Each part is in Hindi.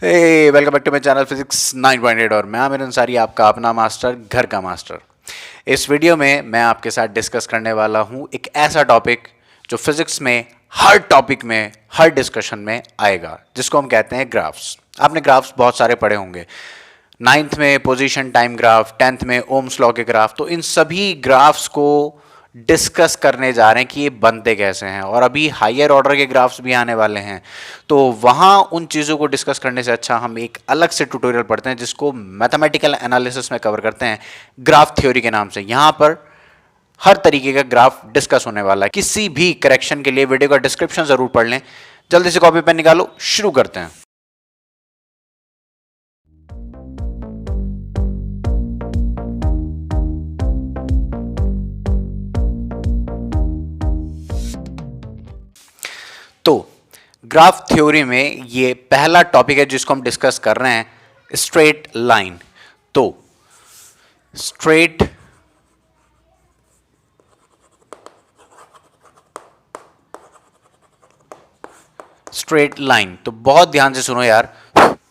Welcome back to my channel physics 9.8 और मैं आमिर अंसारी, आपका अपना मास्टर, घर का मास्टर। इस वीडियो में मैं आपके साथ डिस्कस करने वाला हूं एक ऐसा टॉपिक जो फिजिक्स में हर टॉपिक में, हर डिस्कशन में आएगा, जिसको हम कहते हैं ग्राफ्स। आपने ग्राफ्स बहुत सारे पढ़े होंगे, नाइन्थ में पोजीशन टाइम ग्राफ, टेंथ में ओम्स लॉ के ग्राफ। तो इन सभी ग्राफ्स को डिस्कस करने जा रहे हैं कि ये बनते कैसे हैं, और अभी हायर ऑर्डर के ग्राफ्स भी आने वाले हैं। तो वहाँ उन चीज़ों को डिस्कस करने से अच्छा हम एक अलग से ट्यूटोरियल पढ़ते हैं जिसको मैथमेटिकल एनालिसिस में कवर करते हैं, ग्राफ थ्योरी के नाम से। यहाँ पर हर तरीके का ग्राफ डिस्कस होने वाला है। किसी भी करेक्शन के लिए वीडियो का डिस्क्रिप्शन जरूर पढ़ लें। जल्दी से कॉपी पेन निकालो, शुरू करते हैं। तो ग्राफ थ्योरी में ये पहला टॉपिक है जिसको हम डिस्कस कर रहे हैं, स्ट्रेट लाइन। तो स्ट्रेट लाइन, तो बहुत ध्यान से सुनो यार,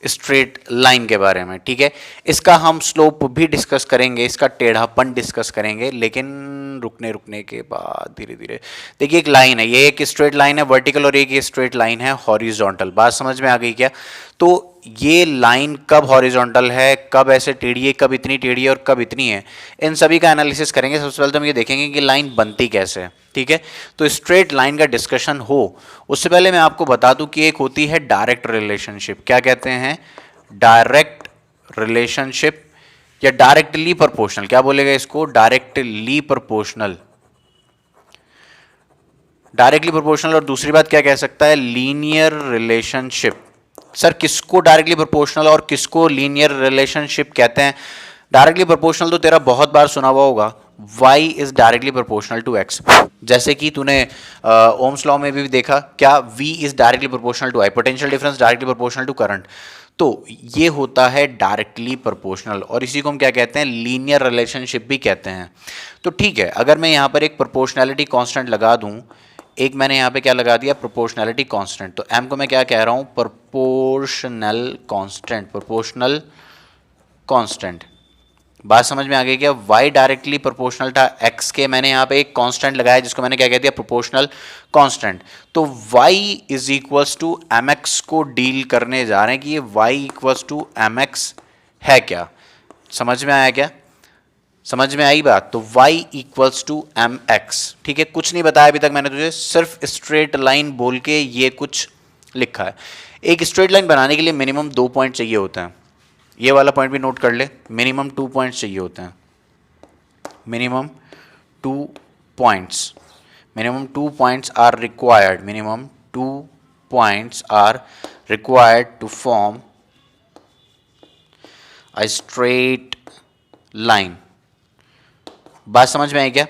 स्ट्रेट लाइन के बारे में, ठीक है। इसका हम स्लोप भी डिस्कस करेंगे, इसका टेढ़ापन डिस्कस करेंगे, लेकिन रुकने के बाद धीरे धीरे। देखिए, एक लाइन है, ये एक स्ट्रेट लाइन है वर्टिकल, और एक ये स्ट्रेट लाइन है हॉरिजॉन्टल। बात समझ में आ गई क्या? तो ये लाइन कब हॉरिजॉन्टल है, कब ऐसे टेढ़ी है, कब इतनी टेढ़ी है और कब इतनी है, इन सभी का एनालिसिस करेंगे। सबसे पहले तो हम ये देखेंगे कि लाइन बनती कैसे है, ठीक है। तो स्ट्रेट लाइन का डिस्कशन हो उससे पहले मैं आपको बता दूं कि एक होती है डायरेक्ट रिलेशनशिप। क्या कहते हैं? डायरेक्ट रिलेशनशिप या डायरेक्टली प्रोपोर्शनल। क्या बोलेगा इसको? Directly proportional, directly proportional. और दूसरी बात क्या कह सकता है? Linear relationship. सर, किसको डायरेक्टली प्रोपोर्शनल और किसको लीनियर रिलेशनशिप कहते हैं? डायरेक्टली प्रोपोर्शनल तो तेरा बहुत बार सुना हुआ होगा, y is directly proportional to x। जैसे कि तूने ओम्स लॉ में भी देखा, क्या v is directly proportional to i, potential difference directly proportional to current. तो ये होता है डायरेक्टली प्रोपोर्शनल, और इसी को हम क्या कहते हैं? लीनियर रिलेशनशिप भी कहते हैं। तो ठीक है, अगर मैं यहाँ पर एक प्रोपोर्शनैलिटी कांस्टेंट लगा दूं, एक मैंने यहाँ पे क्या लगा दिया? Proportionality constant. तो m को मैं क्या कह रहा हूँ? Proportional constant, proportional constant. बात समझ में आ गई क्या? y डायरेक्टली प्रोपोर्शनल था x के, मैंने यहाँ पे एक कांस्टेंट लगाया जिसको मैंने क्या कह दिया? Proportional constant. तो y is equals to M x को डील करने जा रहे हैं कि ये y equals to M x है क्या? समझ में आया क्या? समझ में आई बात? तो y equals to M x, ठीक है। कुछ नहीं बताया अभी तक मैंने तुझे, सिर्फ स्ट्रेट लाइन बोल के ये कुछ लिखा है। एक स्ट्रेट लाइन बनाने के लिए मिनिमम 2 पॉइंट चाहिए होते हैं। ये वाला पॉइंट भी नोट कर ले, मिनिमम 2 पॉइंट्स चाहिए होते हैं। Minimum 2 points, minimum 2 points are required, minimum 2 points are required to form a straight line. बात समझ में आई क्या?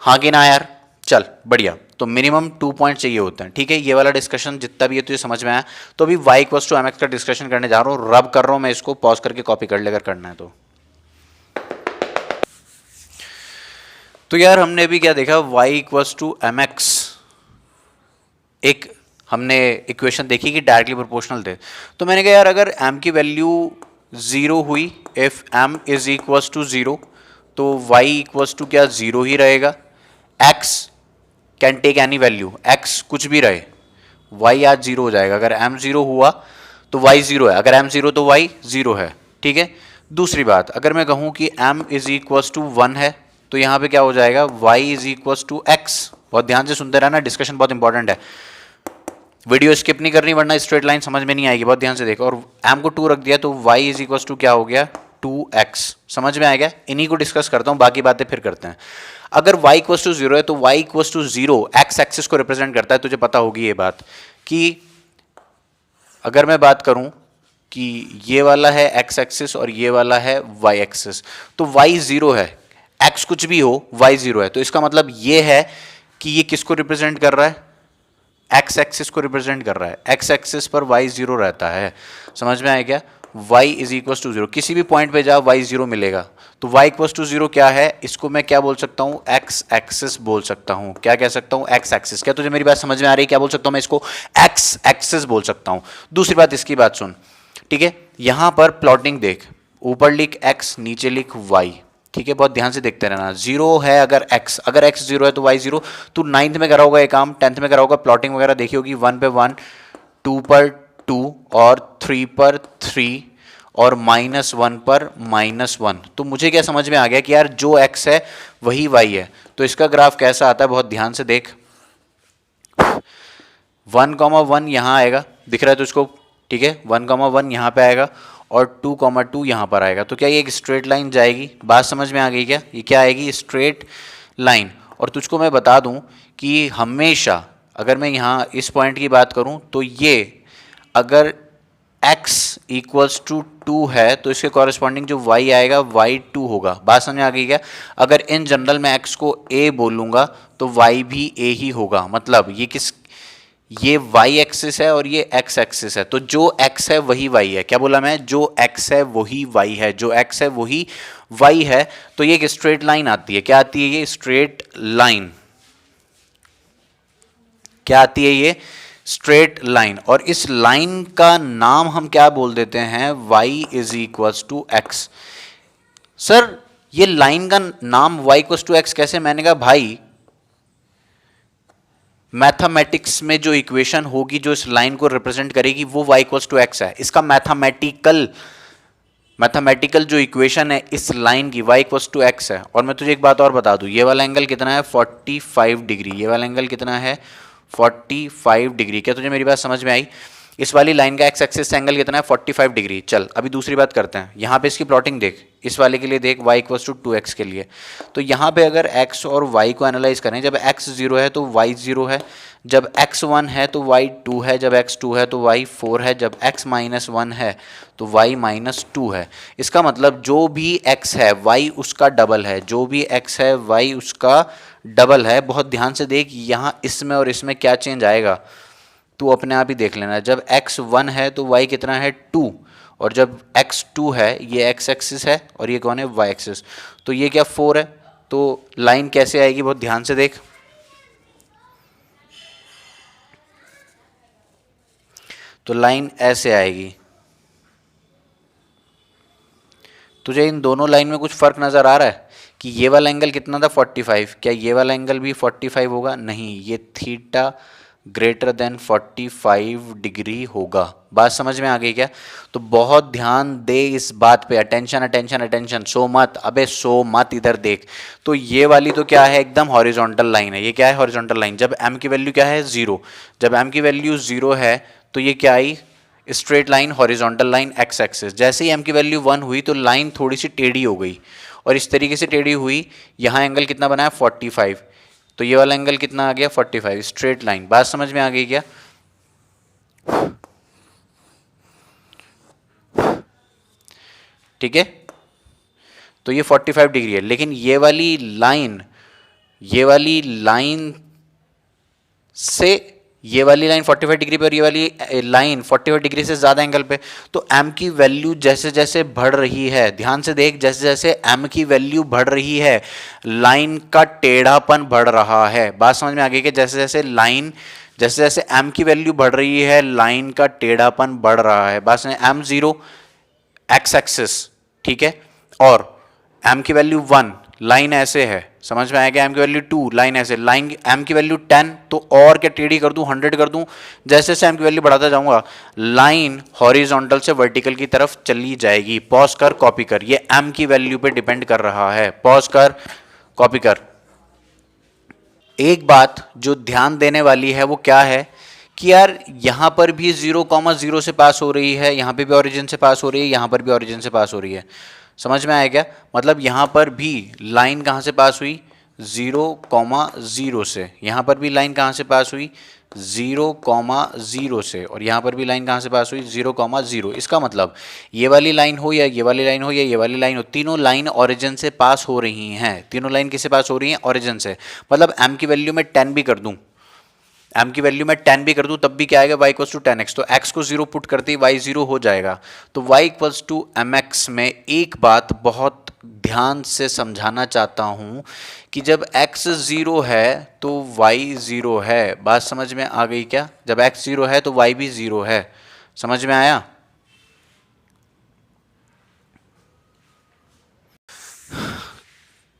हाँ कि ना यार? चल बढ़िया। तो मिनिमम 2 पॉइंट चाहिए होते हैं, ठीक है। ये वाला डिस्कशन जितना भी है तुझे समझ में आया। तो अभी y equals to M x का डिस्कशन करने जा रहा हूँ, रब कर रहा हूँ मैं इसको, पॉज करके कॉपी कर लेकर करना है तो यार हमने अभी क्या देखा? y equals to M x, एक हमने इक्वेशन देखी कि डायरेक्टली प्रोपोर्शनल थे। तो मैंने कहा यार, अगर m की वैल्यू 0 हुई, if m is equals to 0, तो y इक्वल्स टू क्या? 0 ही रहेगा। x can take any value, x कुछ भी रहे, y आज 0 हो जाएगा। अगर m 0 हुआ तो y 0 है, अगर m 0 तो y 0 है, ठीक है। दूसरी बात, अगर मैं कहूँ कि m इज इक्वल्स टू 1 है, तो यहाँ पे क्या हो जाएगा? y is equals to x। बहुत ध्यान से सुनते रहना, डिस्कशन बहुत इंपॉर्टेंट है। वीडियो स्किप नहीं करनी वरना स्ट्रेट लाइन समझ में नहीं आएगी। बहुत ध्यान से देखो। और m को 2 रख दिया तो y इज इक्वल्स टू क्या हो गया? 2x। समझ में आएगा? इन्हीं को डिस्कस करता हूँ, बाकी बातें फिर करते हैं। अगर y इक्वल्स टू 0 है तो y equals to 0 x axis को रिप्रेजेंट करता है। तुझे पता होगी ये बात कि अगर मैं बात करूं कि ये वाला है x एक्सिस और ये वाला है y एक्सिस, तो y 0 है, x कुछ भी हो y 0 है। तो इसका मतलब ये है कि ये किसको रिप्रेजेंट कर रहा है? x एक्सिस को रिप्रेजेंट कर रहा है। x एक्सिस पर y 0 रहता है। समझ में आया क्या? y इज इक्वल टू 0, किसी भी पॉइंट पे जाओ y 0 मिलेगा। तो y इक्वल टू 0 क्या है, इसको मैं क्या बोल सकता हूँ, x एक्सिस बोल सकता हूँ। क्या कह सकता हूँ, x एक्सिस। क्या तुझे मेरी बात समझ में आ रही है, क्या बोल सकता हूँ मैं इसको, x एक्सिस बोल सकता हूँ। दूसरी बात, इसकी बात सुन, ठीक है, यहां पर प्लॉटिंग देख, ऊपर लिख x, नीचे लिख y, ठीक है, बहुत ध्यान से देखते रहना। 0 है अगर x 0 है तो y 0। तू 9th में करा होगा ये काम, 10th में करा होगा, प्लॉटिंग वगैरह देखी होगी, 1 पे 1, 2 पर 2 और 3 पर 3 और -1 पर -1। तो मुझे क्या समझ में आ गया कि यार जो x है वही y है। तो इसका ग्राफ कैसा आता है, बहुत ध्यान से देख, 1,1 यहां आएगा, दिख रहा है तुझको, ठीक है, 1,1 यहां पे आएगा और 2,2 यहां पर आएगा। तो क्या ये एक स्ट्रेट लाइन जाएगी, बात समझ में आ गई क्या, ये क्या आएगी, स्ट्रेट लाइन। और तुझको मैं बता दूं कि हमेशा अगर मैं यहां इस पॉइंट की बात करूं तो ये अगर x इक्वल्स टू 2 है तो इसके कॉरेस्पॉन्डिंग जो y आएगा y2 होगा। बात समझ में आ गई क्या। अगर इन जनरल मैं x को a बोलूंगा तो y भी a ही होगा। मतलब ये y एक्सिस है और ये x एक्सिस है, तो जो x है वही y है। क्या बोला मैं, जो x है वही y है, जो x है वही y है। तो ये एक स्ट्रेट लाइन आती है। क्या आती है, ये स्ट्रेट लाइन। क्या आती है, ये स्ट्रेट लाइन। और इस लाइन का नाम हम क्या बोल देते हैं, y is equals to x। Sir ये लाइन का नाम y इक्वल्स टू x कैसे, मैंने कहा भाई मैथमेटिक्स में जो इक्वेशन होगी जो इस लाइन को रिप्रेजेंट करेगी वो y इक्वल्स टू x है। इसका मैथमेटिकल जो इक्वेशन है इस लाइन की y इक्वल्स टू x है। और मैं तुझे एक बात और बता दूं, ये वाला एंगल कितना है, 45 डिग्री। ये वाला एंगल कितना है, 45 डिग्री। क्या तुझे मेरी बात समझ में आई। इस वाली लाइन का x एक्सिस एंगल कितना है, 45 डिग्री। चल अभी दूसरी बात करते हैं, यहाँ पे इसकी प्लॉटिंग देख, इस वाले के लिए देख y इक्वल्स टू 2x के लिए। तो यहाँ पे अगर x और y को एनालाइज करें, जब x 0 है तो y 0 है, जब x 1 है तो y 2 है, जब x 2 है तो y 4 है, जब x -1 है तो y -2 है। इसका मतलब जो भी x है y उसका डबल है, जो भी x है y उसका डबल है। बहुत ध्यान से देख, यहाँ इसमें और इसमें क्या चेंज आएगा तू अपने आप ही देख लेना। जब x 1 है तो y कितना है, 2, और जब x 2 है ये x एक्सिस है और ये कौन है, y एक्सिस। तो ये क्या 4 है। तो लाइन कैसे आएगी, बहुत ध्यान से देख, तो लाइन ऐसे आएगी। तुझे इन दोनों लाइन में कुछ फर्क नजर आ रहा है कि ये वाला एंगल कितना था, 45, क्या ये वाला एंगल भी 45 होगा, नहीं, ये थीटा ग्रेटर देन 45 डिग्री होगा। बात समझ में आ गई क्या। तो बहुत ध्यान दे इस बात पे, अटेंशन अटेंशन अटेंशन, सो मत, अबे सो मत, इधर देख। तो ये वाली तो क्या है, एकदम हॉरिजॉन्टल लाइन है। ये क्या है, हॉरिजॉन्टल लाइन। जब m की वैल्यू क्या है, 0, जब m की वैल्यू 0 है तो ये क्या आई, straight line, horizontal line, x axis. जैसे ही m की वैल्यू 1 हुई तो लाइन थोड़ी सी टेढ़ी हो गई, और इस तरीके से टेढ़ी हुई, यहाँ एंगल कितना बना है, 45, तो ये वाला एंगल कितना आ गया, 45, स्ट्रेट लाइन। बात समझ में आ गई क्या। ठीक है, तो ये 45 डिग्री है, लेकिन ये वाली लाइन से ये वाली लाइन 45 डिग्री पे और ये वाली लाइन 45 डिग्री से ज़्यादा एंगल पे। तो m की वैल्यू जैसे जैसे बढ़ रही है, ध्यान से देख, जैसे जैसे m की वैल्यू बढ़ रही है लाइन का टेढ़ापन बढ़ रहा है। बात समझ में आ गई कि जैसे जैसे m की वैल्यू बढ़ रही है लाइन का टेढ़ापन बढ़ रहा है। बात समझ, m0 x एक्सिस, ठीक है, और m की वैल्यू 1, लाइन ऐसे है, समझ में आएगा। m की वैल्यू 2, लाइन ऐसे, लाइन m की वैल्यू 10, तो और क्या टेढ़ी कर दूं, 100 कर दूं। जैसे जैसे m की वैल्यू बढ़ाता जाऊंगा लाइन हॉरिजॉन्टल से वर्टिकल की तरफ चली जाएगी। पॉज कर, कॉपी कर, ये m की वैल्यू पे डिपेंड कर रहा है। पॉज कर, कॉपी कर। एक बात जो ध्यान देने वाली है वो क्या है कि यार यहां पर भी 0,0 से पास हो रही है, यहां पे भी ओरिजिन से पास हो रही है, यहां पर भी ओरिजिन से पास हो रही है। समझ में आया क्या। मतलब यहां पर भी लाइन कहां से पास हुई, 0,0 से। यहां पर भी लाइन कहां से पास हुई, 0,0 से। और यहां पर भी लाइन कहां से पास हुई, 0,0। इसका मतलब ये वाली लाइन हो या ये वाली लाइन हो या ये वाली लाइन हो, तीनों लाइन ओरिजिन से पास हो रही हैं। तीनों लाइन किससे पास हो रही हैं, ओरिजिन से। मतलब m की वैल्यू में 10 भी कर दूं m की वैल्यू मैं 10 भी कर दूं तब भी क्या आएगा, y इक्वल्स टू 10x। तो x को 0 पुट करते ही y 0 हो जाएगा। तो y इक्वल्स टू mx में एक बात बहुत ध्यान से समझाना चाहता हूं कि जब x 0 है तो y 0 है। बात समझ में आ गई क्या? जब x 0 है तो y भी 0 है। समझ में आया?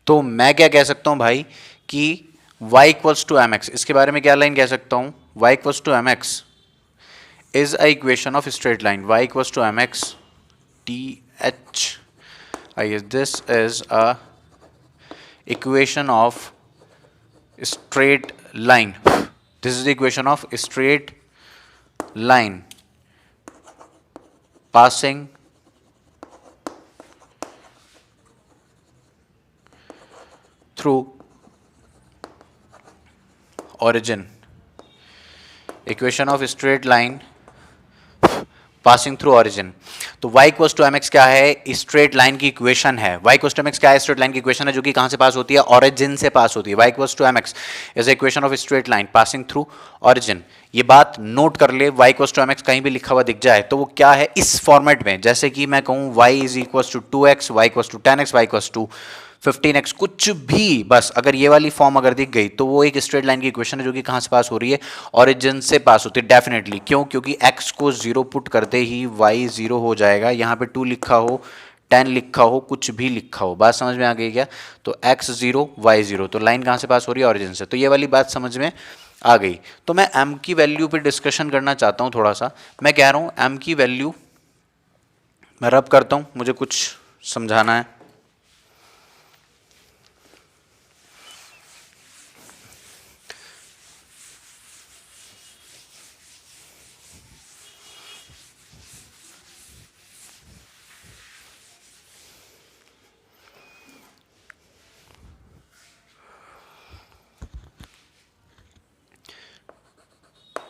तो मैं क्या कह सकता हूं भाई कि y equals to M x, इसके बारे में क्या लाइन कह सकता हूं, y equals to M x is a equation of straight line. y equals to M x T H I S, this is a equation of straight line. This is the equation of straight line passing through origin. Equation of straight line passing through origin. तो y इक्वल्स टू mx क्या है? स्ट्रेट लाइन की इक्वेशन है। y इक्वल्स टू mx क्या है? स्ट्रेट लाइन की इक्वेशन है जो कि कहां से पास होती है? ऑरिजिन से पास होती है। y equals to mx is equation of straight line passing through origin. ये बात नोट कर ले, y इक्वल्स टू mx कहीं भी लिखा हुआ दिख जाए तो वो क्या है इस फॉर्मेट में, जैसे कि मैं कहूं y is equals to 2x, y equals to 10x, y equals to 15x, कुछ भी, बस अगर ये वाली फॉर्म अगर दिख गई तो वो एक स्ट्रेट लाइन की इक्वेशन है जो कि कहां से पास हो रही है? ओरिजिन से पास होती है डेफिनेटली। क्यों? क्योंकि x को 0 पुट करते ही y 0 हो जाएगा। यहां पे 2 लिखा हो, 10 लिखा हो, कुछ भी लिखा हो। बात समझ में आ गई क्या? तो x 0 y 0, तो लाइन कहां से पास हो रही है? ओरिजिन से। तो ये वाली बात समझ में आ गई। तो मैं m की वैल्यू पे डिस्कशन करना चाहता हूं थोड़ा सा। मैं कह रहा हूं m की वैल्यू मैं रब करता हूं, मुझे कुछ समझाना है।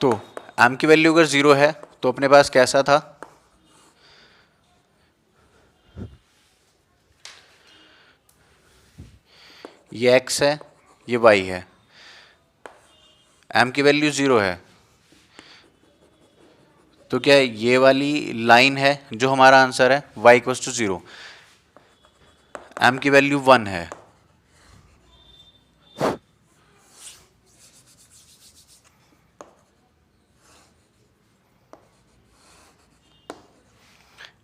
तो m की वैल्यू अगर 0 है तो अपने पास कैसा था? ये x है, ये y है। m की वैल्यू 0 है तो क्या ये वाली लाइन है जो हमारा आंसर है? y equals to 0। m की वैल्यू 1 है,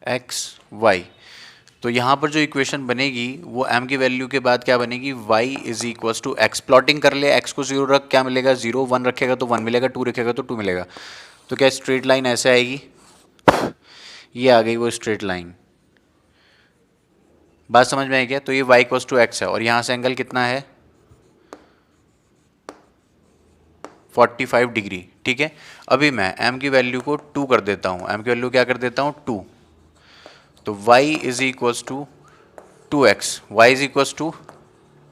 x y। तो यहां पर जो इक्वेशन बनेगी वो m की वैल्यू के बाद क्या बनेगी? y is equals to x। Plotting कर ले, x को 0 रख, क्या मिलेगा? 0। 1 रखेगा तो 1 मिलेगा, 2 रखेगा तो 2 मिलेगा। तो क्या स्ट्रेट लाइन ऐसे आएगी? ये आ गई वो स्ट्रेट लाइन। बात समझ में आई क्या? तो ये y इक्वल्स टू x है और यहां से एंगल कितना है? 45 डिग्री। ठीक है, अभी मैं m की वैल्यू को 2 कर देता हूं। m की वैल्यू क्या कर देता हूं? 2। तो y is equals to 2x, y is equals to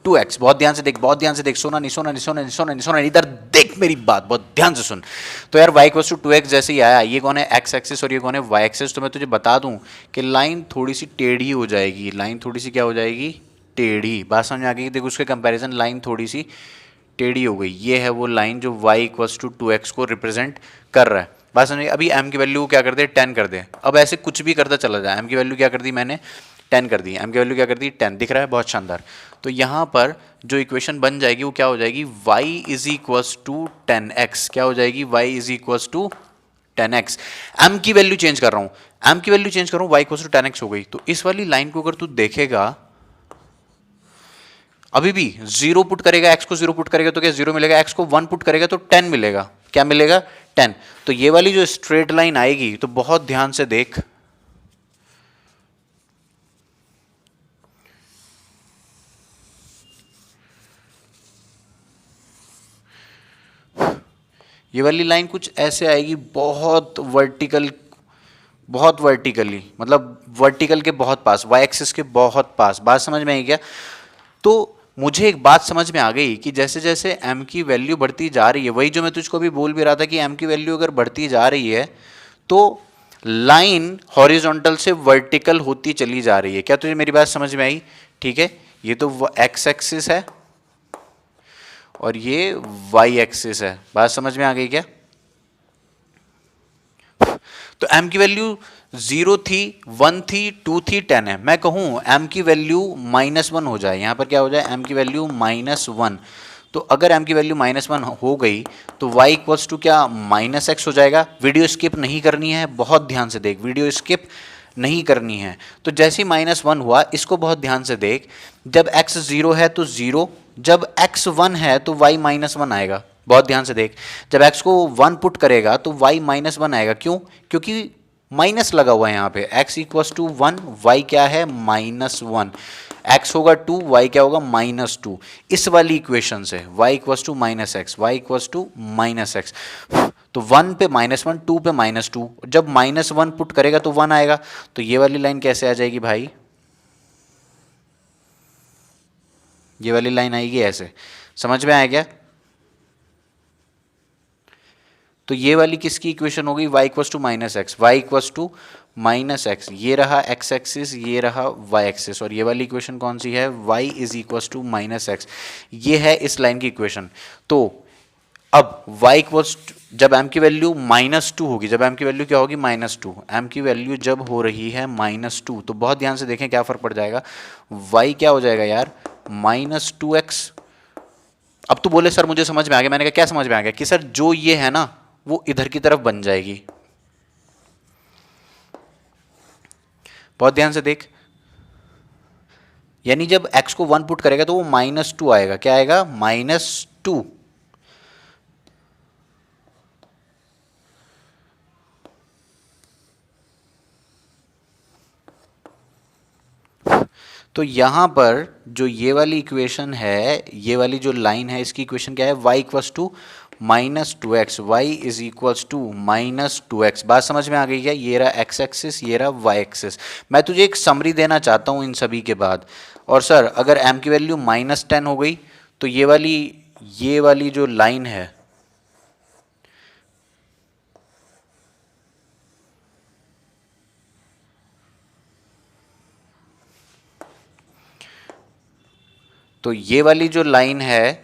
2x। बहुत ध्यान से देख, बहुत ध्यान से देख, सोना नहीं, सोना नहीं, सोना नहीं, सोना नहीं, सोना नहीं, इधर देख मेरी बात, बहुत ध्यान से सुन। तो यार y इक्वल्स टू 2x जैसे ही आया, ये कौन है? x एक्सिस और ये कौन है? y axis. तो मैं तुझे बता दूं कि लाइन थोड़ी सी टेढ़ी हो जाएगी। लाइन थोड़ी सी क्या हो जाएगी? टेढ़ी। बात समझ में आ गई? देख उसके कंपैरिजन लाइन थोड़ी सी टेढ़ी हो गई। ये है वो लाइन जो y इक्वल्स टू 2x को रिप्रेजेंट कर रहा है। बात समझ। अभी m की वैल्यू क्या कर दे? 10 कर दे। अब ऐसे कुछ भी करता चला जाए। m की वैल्यू क्या कर दी मैंने? 10 कर दी। m की वैल्यू क्या कर दी? 10। दिख रहा है? बहुत शानदार। तो यहाँ पर जो इक्वेशन बन जाएगी वो क्या हो जाएगी? y is equals to 10x। क्या हो जाएगी? y is equals to 10x। m की वैल्यू चेंज कर रहा हूँ, m की वैल्यू चेंज कर रहा हूँ, y इक्वल्स टू 10x हो गई। तो इस वाली लाइन को अगर तू देखेगा, अभी भी 0 पुट करेगा, x को 0 पुट करेगा तो क्या 0 मिलेगा? x को 1 पुट करेगा तो 10 मिलेगा। क्या मिलेगा? 10। तो ये वाली जो स्ट्रेट लाइन आएगी, तो बहुत ध्यान से देख, ये वाली लाइन कुछ ऐसे आएगी, बहुत वर्टिकल, बहुत वर्टिकली, मतलब वर्टिकल के बहुत पास, y एक्सिस के बहुत पास। बात समझ में आई क्या? तो मुझे एक बात समझ में आ गई कि जैसे जैसे m की वैल्यू बढ़ती जा रही है, वही जो मैं तुझको भी बोल भी रहा था कि m की वैल्यू अगर बढ़ती जा रही है तो लाइन हॉरिजॉन्टल से वर्टिकल होती चली जा रही है। क्या तुझे मेरी बात समझ में आई? ठीक है, ये तो x एक्सिस है और ये वाई एक्सिस है। बात समझ में आ गई क्या? तो m की वैल्यू 0 थी, 1 थी, 2 थी, 10 है। मैं कहूं m की वैल्यू -1 हो जाए, यहां पर क्या हो जाए, m की वैल्यू -1। तो अगर m की वैल्यू -1 हो गई तो y इक्वल्स टू क्या, -x हो जाएगा। वीडियो स्किप नहीं करनी है, बहुत ध्यान से देख, वीडियो स्किप नहीं करनी है। तो जैसे ही -1 हुआ, इसको बहुत ध्यान से देख, जब x 0 है तो 0, जब x 1 है तो y -1 आएगा। बहुत ध्यान से देख, जब x को 1 पुट करेगा तो y -1 आएगा। क्यों? क्योंकि माइनस लगा हुआ है यहाँ पे। x इक्वल्स टू 1, y क्या है, -1। x होगा 2, y क्या होगा, -2। इस वाली इक्वेशन से y equals to -x, y equals to -x। तो 1 पे -1, 2 पे -2, जब -1 पुट करेगा तो 1 आएगा। तो ये वाली लाइन कैसे आ जाएगी भाई, ये वाली लाइन आएगी ऐसे। समझ में आया क्या? तो ये वाली किसकी इक्वेशन होगी, y equals to -x, y equals to -x, ये रहा x एक्सिस, ये रहा y एक्सिस, और ये वाली इक्वेशन कौन सी है, y is equals to -x। ये है इस लाइन की इक्वेशन। तो अब y इक्वल्स, जब m की वैल्यू -2 होगी, जब m की वैल्यू क्या होगी, -2, m की वैल्यू जब हो रही है -2, तो बहुत ध्यान से देखें क्या फर्क पड़ जाएगा, y क्या हो जाएगा यार, -2x। अब तो बोले सर मुझे समझ में आ गया। मैंने कहा क्या समझ में आ गया, कि सर जो ये है ना वो इधर की तरफ बन जाएगी। बहुत ध्यान से देख, यानी जब x को 1 पुट करेगा तो वो -2 आएगा। क्या आएगा, -2। तो यहां पर जो ये वाली इक्वेशन है, ये वाली जो लाइन है, इसकी इक्वेशन क्या है, y equals to -2x, y is equals to -2x। बात समझ में आ गई क्या? ये रहा x एक्सिस, ये रहा y एक्सिस। मैं तुझे एक समरी देना चाहता हूं इन सभी के बाद। और सर अगर m की वैल्यू -10 हो गई तो ये वाली जो लाइन है, तो ये वाली जो लाइन है,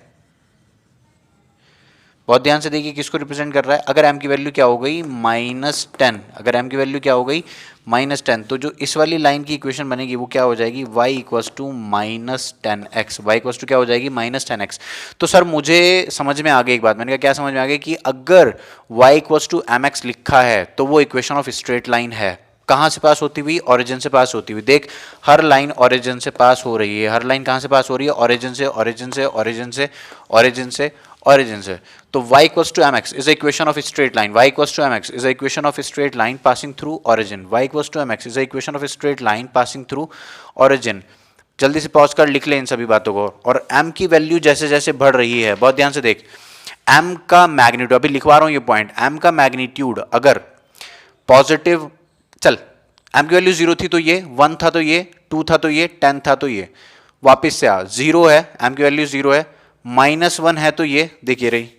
बहुत ध्यान से देखिए किसको रिप्रेजेंट कर रहा है। अगर m की वैल्यू क्या हो गई, -10, अगर m की वैल्यू क्या हो गई, -10, तो जो इस वाली लाइन की इक्वेशन बनेगी वो क्या हो जाएगी, y equals to -10x, y equals to क्या हो जाएगी, -10x। तो सर मुझे समझ में आ गई एक बात। मैंने कहा क्या समझ में आ गई, कि अगर y इक्वल्स टू mx लिखा है तो वो इक्वेशन ऑफ स्ट्रेट लाइन है। कहाँ से पास होती हुई, ओरिजिन से पास होती हुई। देख हर लाइन ओरिजिन से पास हो रही है। हर लाइन कहाँ से पास हो रही है, ओरिजिन से, ओरिजिन से, ओरिजिन से, ओरिजिन से, origin से। तो y equals to mx is a equation of a straight line, y equals to mx is a equation of a straight line passing through origin, y equals to mx is a equation of a straight line passing through origin। जल्दी से पॉज कर लिख ले इन सभी बातों को। और m की वैल्यू जैसे जैसे बढ़ रही है, बहुत ध्यान से देख, m का मैग्नीट्यूड, अभी लिखवा रहा हूं ये पॉइंट, m का मैग्नीट्यूड अगर पॉजिटिव, चल m की वैल्यू 0 थी तो ये, 1 था तो ये, 2 था तो ये, 10 था तो ये, वापिस से आ, 0 है, m की वैल्यू 0 है, -1 है तो ये, देखिए रही,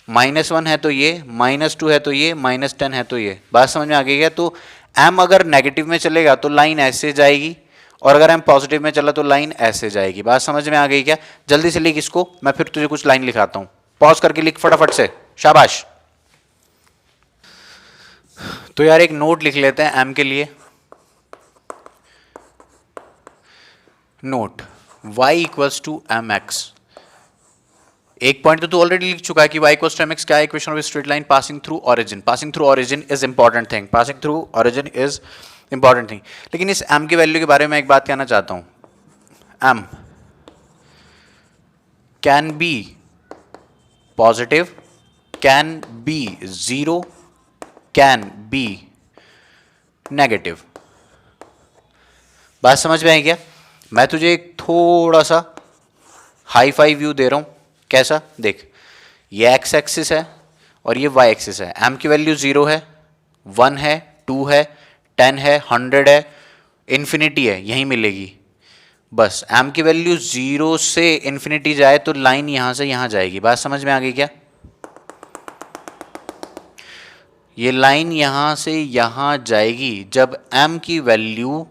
-1 है तो ये, -2 है तो ये, -10 है तो ये। बात समझ में आ गई है? तो m अगर नेगेटिव में चलेगा तो लाइन ऐसे जाएगी, और अगर m पॉजिटिव में चला तो लाइन ऐसे जाएगी। बात समझ में आ गई क्या? जल्दी से लिख इसको, मैं फिर तुझे कुछ लाइन लिखाता हूं। पॉज करके लिख फटाफट से, शाबाश। तो यार एक नोट लिख लेते हैं m के लिए। Note, y equals to mx। एक पॉइंट तो तू ऑलरेडी लिख चुका है कि y इक्वल्स टू mx क्या है, equation of straight line passing through origin. Passing through origin is important thing, passing through origin is important thing. लेकिन इस m की वैल्यू के बारे में एक बात कहना चाहता हूं, m can be positive, can be 0, can be negative. बात समझ में आई क्या? मैं तुझे एक थोड़ा सा हाई फाई व्यू दे रहा हूं। कैसा, देख, ये x एक्सिस है और ये y एक्सिस है। m की वैल्यू 0 है, 1 है, 2 है, 10 है, 100 है, इन्फिनिटी है, यहीं मिलेगी। बस m की वैल्यू 0 से इन्फिनिटी जाए तो लाइन यहां से यहां जाएगी। बात समझ में आ गई क्या? ये लाइन यहां से यहां जाएगी जब m की वैल्यू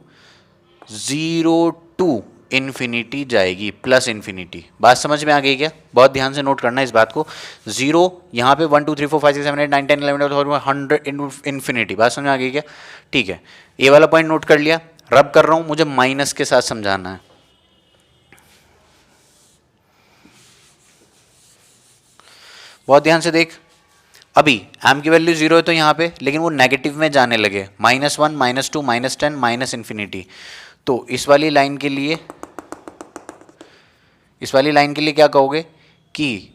0 to इन्फिनिटी जाएगी, प्लस इन्फिनिटी। बात समझ में आ गई क्या? बहुत ध्यान से नोट करना इस बात को। 0 यहाँ पे 1 2 3 4 5 6 7 8 9 10 11 12 100 इन्फिनिटी। बात समझ में आ गई क्या? ठीक है, ये वाला पॉइंट नोट कर लिया। रब कर रहा हूं, मुझे माइनस के साथ समझाना है। बहुत ध्यान से देख, अभी m की वैल्यू 0 है तो यहाँ पे, लेकिन वो नेगेटिव में जाने लगे, -1 -2 -10 माइनस इन्फिनिटी। तो इस वाली लाइन के लिए क्या कहोगे कि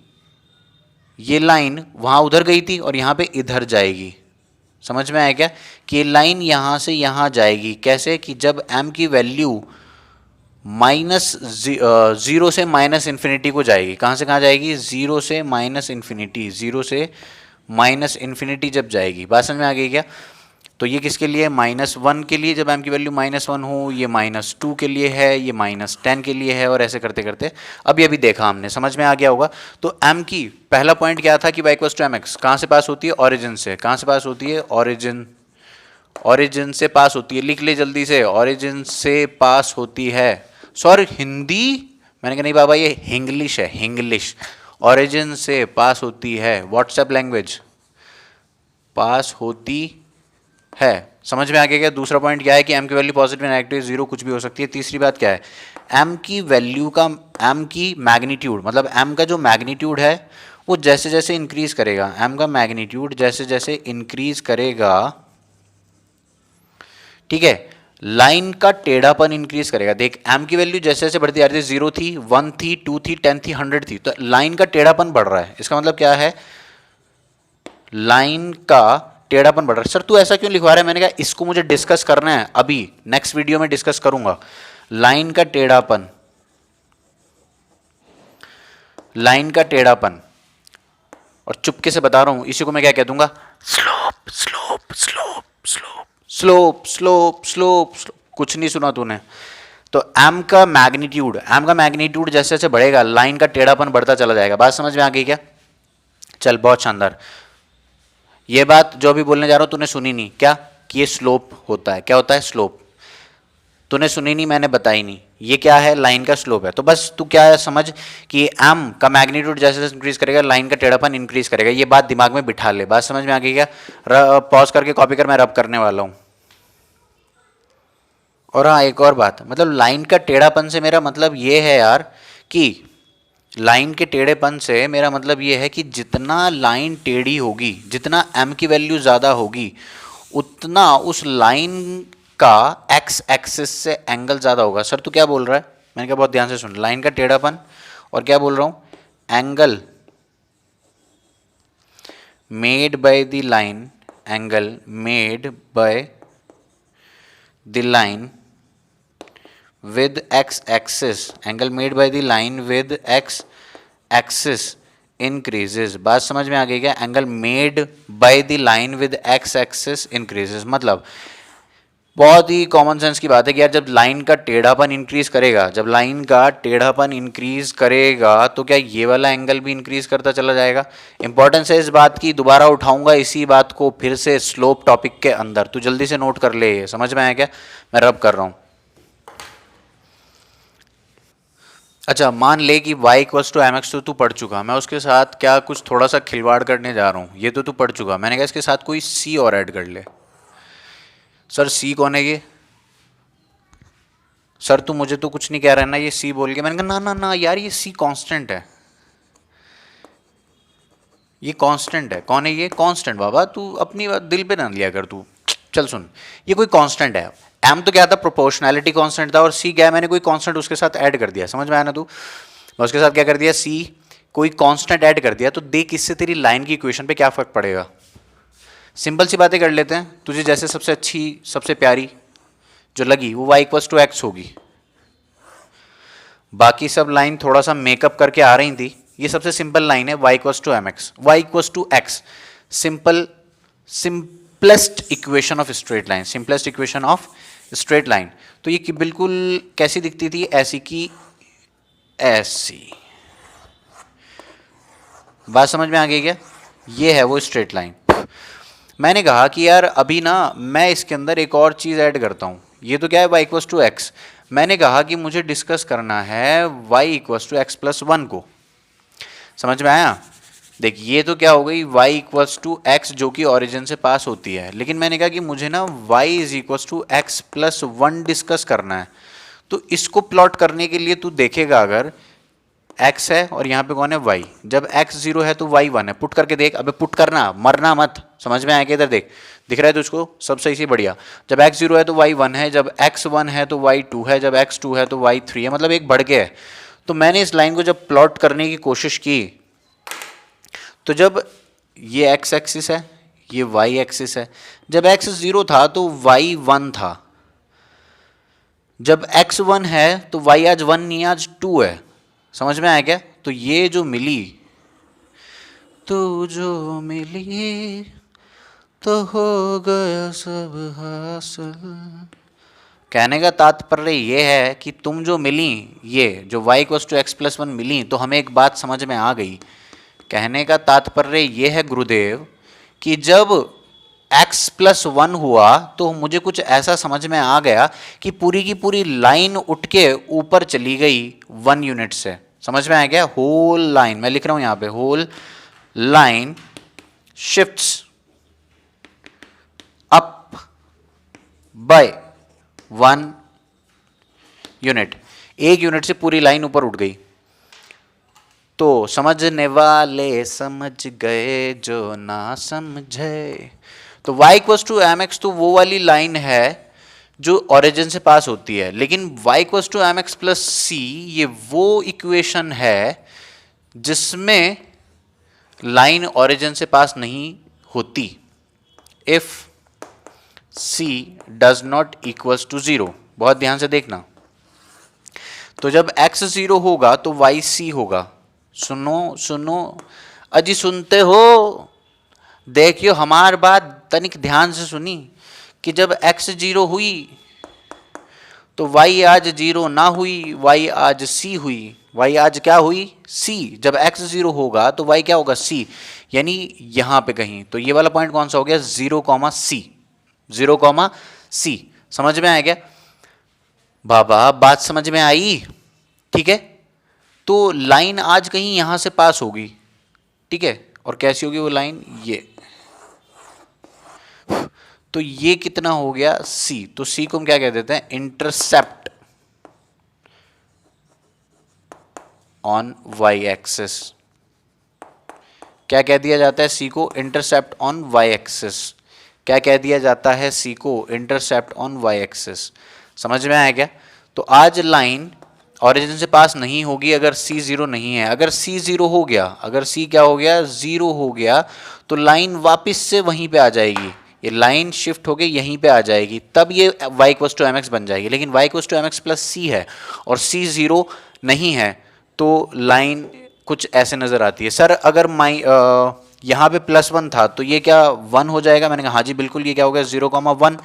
ये लाइन वहां उधर गई थी और यहाँ पे इधर जाएगी। समझ में आया क्या? कि लाइन यहां से यहां जाएगी। कैसे? कि जब m की वैल्यू जीरो से माइनस इन्फिनिटी को जाएगी। कहां से कहां जाएगी? 0 से माइनस इन्फिनिटी, 0 से माइनस इन्फिनिटी जब जाएगी। बात समझ में आ गई क्या? तो ये किसके लिए? -1 के लिए, जब m की वैल्यू -1 हो। ये -2 के लिए है, ये -10 के लिए है, और ऐसे करते करते अभी देखा हमने। समझ में आ गया होगा। तो m की पहला पॉइंट क्या था कि y = mx कहाँ से पास होती है? ओरिजिन से। कहाँ से पास होती है? ओरिजिन से पास होती है। लिख ले जल्दी से, ओरिजिन से पास होती है। सॉरी, हिंदी मैंने कहा नहीं बाबा, ये हिंग्लिश है, हिंग्लिश। ओरिजिन से पास होती है, व्हाट्सएप लैंग्वेज पास होती है। समझ में आ गया क्या? दूसरा पॉइंट क्या है कि m की वैल्यू पॉजिटिव नेगेटिव 0 कुछ भी हो सकती है। तीसरी बात क्या है? m की वैल्यू का, m की मैग्नीट्यूड, मतलब m का जो मैग्नीट्यूड है वो जैसे जैसे इंक्रीज करेगा, m का मैग्नीट्यूड जैसे जैसे इंक्रीज करेगा, ठीक है, लाइन का टेढ़ापन इंक्रीज करेगा। देख, m की वैल्यू जैसे जैसे बढ़ती जा रही थी, 0 थी, 1 थी, 2 थी, 10 थी, 100 थी, तो लाइन का टेढ़ापन बढ़ रहा है। इसका मतलब क्या है? लाइन का टेढ़ापन बढ़ रहा है। सर तू ऐसा क्यों लिखवा रहा है? मैंने कहा इसको मुझे डिस्कस करना है, अभी नेक्स्ट वीडियो में डिस्कस करूंगा। लाइन का टेढ़ापन, लाइन का टेढ़ापन, और चुपके से बता रहा हूं, इसी को मैं क्या कह दूंगा? Slope slope slope slope slope slope slope. कुछ नहीं सुना तूने? तो m का मैग्नीट्यूड जैसे जैसे बढ़ेगा, लाइन का टेढ़ापन बढ़ता चला जाएगा। बात समझ में आ गई क्या? चल, बहुत शानदार। ये बात जो भी बोलने जा रहा हूं तूने सुनी नहीं क्या? कि ये स्लोप होता है। क्या होता है? स्लोप। तूने सुनी नहीं, मैंने बताई नहीं। ये क्या है? लाइन का स्लोप है। तो बस तू क्या है, समझ कि m का मैग्नीट्यूड जैसे जैसे इंक्रीज करेगा, लाइन का टेढ़ापन इंक्रीज करेगा। ये बात दिमाग में बिठा ले। बात समझ में आ गई क्या? पॉज करके कॉपी कर, मैं रब करने वाला हूं। और हाँ, एक और बात, मतलब लाइन का टेढ़ापन से मेरा मतलब ये है यार, कि लाइन के टेढ़ेपन से मेरा मतलब ये है कि जितना लाइन टेढ़ी होगी, जितना m की वैल्यू ज़्यादा होगी, उतना उस लाइन का x एक्सिस से एंगल ज़्यादा होगा। सर तू क्या बोल रहा है? मैंने कहा बहुत ध्यान से सुन। लाइन का टेढ़ापन, और क्या बोल रहा हूँ? Angle made by the line, angle made by the line with x axis, angle made by the line with x axis increases। बात समझ में आ गई क्या? Angle made by the line with x axis increases, मतलब बहुत ही कॉमन सेंस की बात है कि यार जब लाइन का टेढ़ापन इंक्रीज करेगा, जब लाइन का टेढ़ापन इंक्रीज करेगा तो क्या ये वाला एंगल भी इंक्रीज करता चला जाएगा। इंपॉर्टेंस है इस बात की, दोबारा उठाऊंगा इसी बात को फिर से स्लोप टॉपिक के अंदर। तू जल्दी से नोट कर ले। ये समझ में आया क्या? मैं रब कर रहा हूं। अच्छा, मान ले कि y = mx तो तू पढ़ चुका, मैं उसके साथ क्या कुछ थोड़ा सा खिलवाड़ करने जा रहा हूँ। ये तो तू पढ़ चुका, मैंने कहा इसके साथ कोई c और ऐड कर ले। सर c कौन है ये? सर तू मुझे तो कुछ नहीं कह रहा है ना ये c बोल के? मैंने कहा ना ना ना यार, ये c कांस्टेंट है, ये कांस्टेंट है। कौन है ये? कांस्टेंट। बाबा तू अपनी बात दिल पे ना लिया कर तू। चल सुन, ये कोई कांस्टेंट है। m तो क्या था? प्रोपोर्शनैलिटी कांस्टेंट था, और c क्या है? मैंने कोई कांस्टेंट उसके साथ ऐड कर दिया। समझ में आया ना? तू, मैं उसके साथ क्या कर दिया? c कोई कांस्टेंट ऐड कर दिया। तो देख इससे तेरी लाइन की इक्वेशन पे क्या फर्क पड़ेगा। सिंपल सी बातें कर लेते हैं। तुझे जैसे सबसे अच्छी, सबसे प्यारी जो लगी वो y = x होगी। बाकी सब लाइन थोड़ा सा मेकअप करके आ रही थी, ये सबसे सिंपल लाइन है, y = mx, y = x। Simplest equation of straight line, simplest equation of straight line. तो ये बिल्कुल कैसी दिखती थी? ऐसी की ऐसी। बात समझ में आ गई क्या? ये है वो स्ट्रेट लाइन। मैंने कहा कि यार अभी ना मैं इसके अंदर एक और चीज ऐड करता हूं। ये तो क्या है? y = x। मैंने कहा कि मुझे डिस्कस करना है y equals to x plus one को। समझ में आया? देख ये तो क्या हो गई y इक्वल्स टू एक्स जो कि ओरिजिन से पास होती है, लेकिन मैंने कहा कि मुझे ना y is equals to x plus one discuss करना है। तो इसको प्लॉट करने के लिए तू देखेगा अगर x है और यहाँ पे कौन है y, जब x 0 है तो y 1 है। पुट करके देख, अबे पुट करना, मरना मत। समझ में आया कि इधर देख, दिख रहा है तुझको सब सही से बढ़िया। जब x 0 है तो y 1 है, जब x 1 है तो y 2 है, जब x 2 है तो y 3 है, मतलब एक बढ़ के है। तो मैंने इस लाइन को जब प्लॉट करने की कोशिश की तो जब ये x एक्सिस है, ये y एक्सिस है, जब x 0 था तो y 1 था, जब x 1 है तो y आज 1 नहीं आज 2 है। समझ में आया क्या? तो ये जो मिली, तू जो मिली तो हो गया सब हासिल। कहने का तात्पर्य ये है कि तुम जो मिली, ये जो y equals to x plus one मिली, तो हमें एक बात समझ में आ गई। कहने का तात्पर्य ये है गुरुदेव कि जब x प्लस वन हुआ तो मुझे कुछ ऐसा समझ में आ गया कि पूरी की पूरी लाइन उठ के ऊपर चली गई 1 यूनिट से। समझ में आया क्या? होल लाइन, मैं लिख रहा हूं यहां पे, whole line shifts up by 1 unit. 1 unit से पूरी लाइन ऊपर उठ गई। तो समझने वाले समझ गए, जो ना समझे। तो y equals to M x तो वो वाली लाइन है जो ओरिजिन से पास होती है, लेकिन y equals to M x plus C ये वो इक्वेशन है जिसमें लाइन ओरिजिन से पास नहीं होती। If c does not equals to 0, बहुत ध्यान से देखना। तो जब x 0 होगा तो y c होगा। सुनो सुनो अजी, सुनते हो? देखियो हमार बात तनिक ध्यान से सुनी कि जब x 0 हुई तो y आज 0 ना हुई, y आज c हुई। y आज क्या हुई? c। जब x 0 होगा तो y क्या होगा? c, यानी यहां पे कहीं। तो ये वाला पॉइंट कौन सा हो गया? 0, c, 0, c। समझ में आया क्या बाबा? बात समझ में आई? ठीक है। तो लाइन आज कहीं यहां से पास होगी, ठीक है। और कैसी होगी वो लाइन? ये। तो ये कितना हो गया? c। तो c को हम क्या कह देते हैं? Intercept on y axis. क्या कह दिया जाता है c को? Intercept on y axis. क्या कह दिया जाता है c को? Intercept on y axis. समझ में आया क्या? तो आज लाइन ओरिजिन से पास नहीं होगी अगर c 0 नहीं है। अगर c 0 हो गया, अगर c क्या हो गया? 0 हो गया, तो लाइन वापस से वहीं पे आ जाएगी। ये लाइन शिफ्ट होके यहीं पे आ जाएगी, तब ये y equals to M X बन जाएगी। लेकिन y equals to M x plus C है और c 0 नहीं है, तो लाइन कुछ ऐसे नजर आती है। सर अगर यहाँ पे +1 था तो ये क्या 1 हो जाएगा? मैंने कहा हाँ जी बिल्कुल, ये क्या हो गया? 0, 1।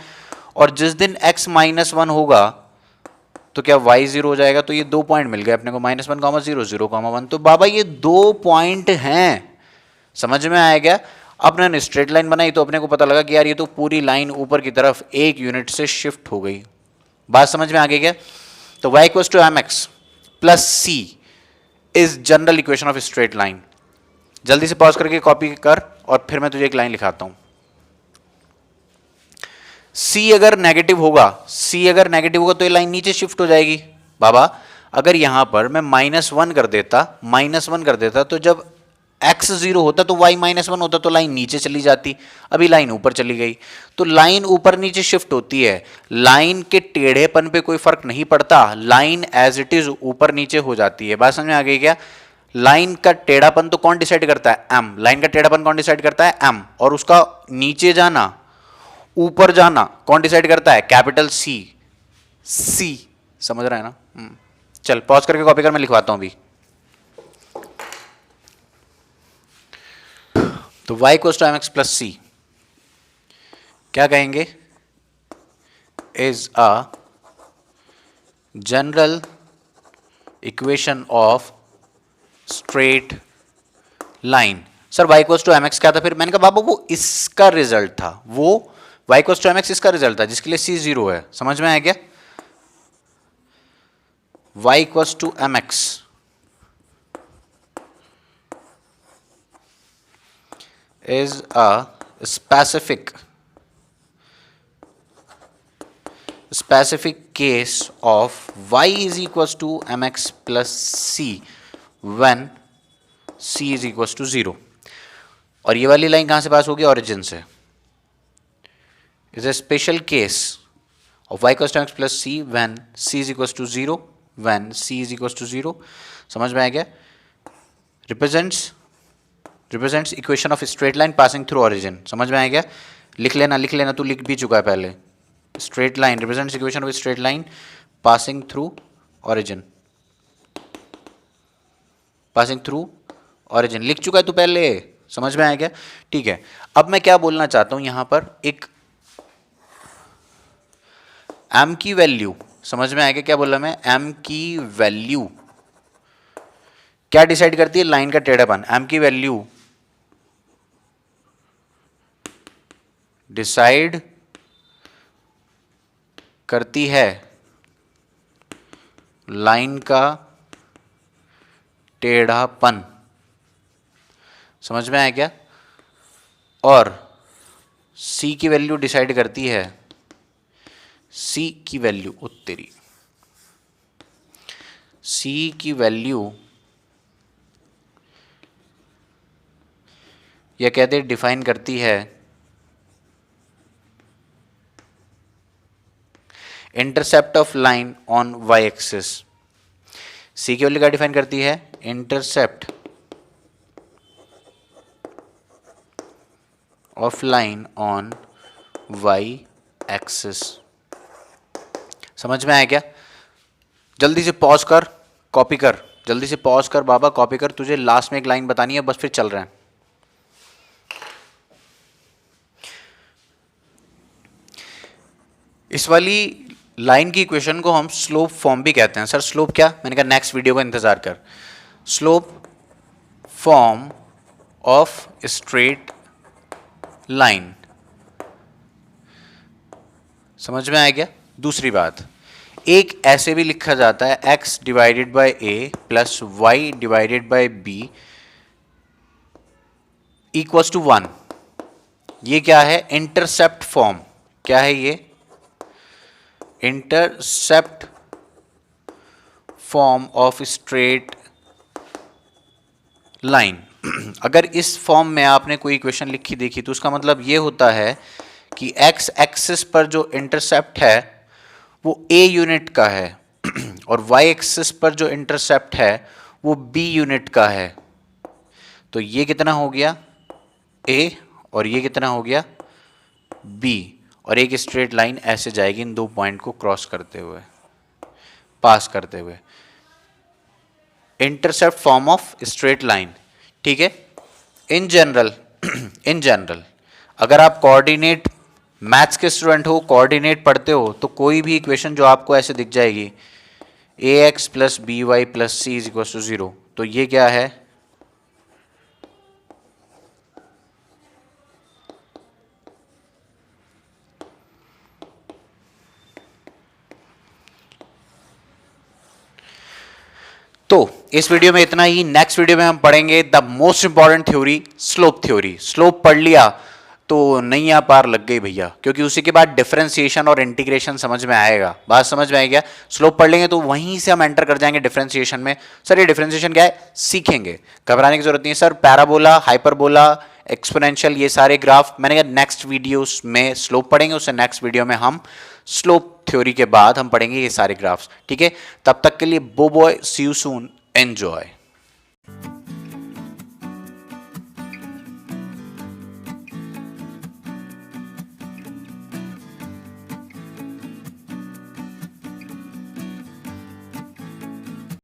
और जिस दिन x -1 होगा तो क्या y 0 हो जाएगा? तो ये 2 पॉइंट मिल गए अपने को, -1, 0, 0, 1। तो बाबा ये 2 पॉइंट हैं। समझ में आया क्या? अपने ने स्ट्रेट लाइन बनाई तो अपने को पता लगा कि यार ये तो पूरी लाइन ऊपर की तरफ 1 यूनिट से शिफ्ट हो गई। बात समझ में आ गई क्या? तो y equals to M x plus c is general equation of straight line. जल्दी से पॉज करके कॉपी कर और फिर मैं तुझे एक लाइन लिखाता हूं। c अगर नेगेटिव होगा, c अगर नेगेटिव होगा तो ये लाइन नीचे शिफ्ट हो जाएगी। बाबा अगर यहां पर मैं -1 कर देता, तो जब x 0 होता तो y -1 होता, तो लाइन नीचे चली जाती। अभी लाइन ऊपर चली गई, तो लाइन ऊपर नीचे शिफ्ट होती है। लाइन के टेढ़ेपन पे कोई फर्क नहीं पड़ता, लाइन एज इट इज ऊपर नीचे हो जाती है। बात समझ में आ गई क्या? लाइन का टेढ़ापन तो कौन डिसाइड करता है? m। लाइन का टेढ़ापन कौन डिसाइड करता है? m। और उसका नीचे जाना ऊपर जाना कौन डिसाइड करता है? Capital C। C समझ रहा है ना? चल पॉज करके कॉपी कर, मैं लिखवाता हूं अभी। तो y equals to M x plus C क्या कहेंगे? Is a general equation of straight line. Sir y equals to M X क्या था फिर? मैंने कहा बाबू वो इसका रिजल्ट था, वो y equals to M x इसका रिजल्ट था जिसके लिए c 0 है। समझ में आया क्या? y equals to mx is a specific case of y is equals to mx plus c when c is equals to 0. और ये वाली लाइन कहां से पास होगी? ओरिजिन से. Is a special case of y equals to mx plus c when c is equals to 0. when c is equals to 0. समझ में आ गया? Represents equation of straight line passing through origin. समझ में आ गया? लिख लेना, तू लिख भी चुका है पहले. Straight line represents equation of straight line passing through origin. लिख चुका है तू पहले. समझ में आ गया? ठीक है. अब मैं क्या बोलना चाहता हूं यहां पर, एक m की वैल्यू, समझ में आ गया क्या बोला मैं? m की वैल्यू क्या डिसाइड करती है? लाइन का टेढ़ापन. m की वैल्यू डिसाइड करती है लाइन का टेढ़ापन. समझ में आया क्या? और c की वैल्यू डिसाइड करती है, c की वैल्यू उत्तरी, c की वैल्यू यह कहते डिफाइन करती है intercept of line on y axis. c की वैल्यू क्या डिफाइन करती है? Intercept of line on y axis. समझ में आया क्या? जल्दी से पॉज कर, कॉपी कर. जल्दी से पॉज कर बाबा, कॉपी कर. तुझे लास्ट में एक लाइन बतानी है, बस फिर चल रहे हैं. इस वाली लाइन की इक्वेशन को हम स्लोप फॉर्म भी कहते हैं. सर स्लोप क्या? मैंने कहा नेक्स्ट वीडियो का इंतजार कर. Slope form of straight line. समझ में आया क्या? दूसरी बात, एक ऐसे भी लिखा जाता है x divided by a plus y divided by b equals to 1. ये क्या है? Intercept form. क्या है ये? Intercept form of straight line. अगर इस फॉर्म में आपने कोई इक्वेशन लिखी देखी तो उसका मतलब ये होता है कि x एक्सिस पर जो इंटरसेप्ट है वो a यूनिट का है और y एक्सिस पर जो इंटरसेप्ट है वो b यूनिट का है. तो ये कितना हो गया? a और ये कितना हो गया? b. और एक स्ट्रेट लाइन ऐसे जाएगी इन दो पॉइंट को क्रॉस करते हुए, पास करते हुए. Intercept form of straight line. ठीक है. इन जनरल अगर आप कोऑर्डिनेट मैथ्स के स्टूडेंट हो, कोऑर्डिनेट पढ़ते हो, तो कोई भी इक्वेशन जो आपको ऐसे दिख जाएगी ax plus b y plus c is equal to 0, तो ये क्या है? तो इस वीडियो में इतना ही. नेक्स्ट वीडियो में हम पढ़ेंगे the most important theory, slope theory. Slope पढ़ लिया तो नैया पार लग गई भैया, क्योंकि उसी के बाद डिफरेंशिएशन और इंटीग्रेशन समझ में आएगा. बात समझ में आएगा? स्लोप पढ़ लेंगे तो वहीं से हम एंटर कर जाएंगे डिफरेंशिएशन में. सर ये डिफरेंशिएशन क्या है? सीखेंगे, घबराने की जरूरत नहीं है. सर पैराबोला, हाइपरबोला, एक्सपोनेंशियल, ये सारे ग्राफ मैंने कहा नेक्स्ट वीडियोस में स्लोप पढ़ेंगे. उससे नेक्स्ट वीडियो में हम स्लोप थ्योरी के बाद हम पढ़ेंगे ये सारे ग्राफ्स. ठीक है. तब तक के लिए bye bye, see you soon, enjoy.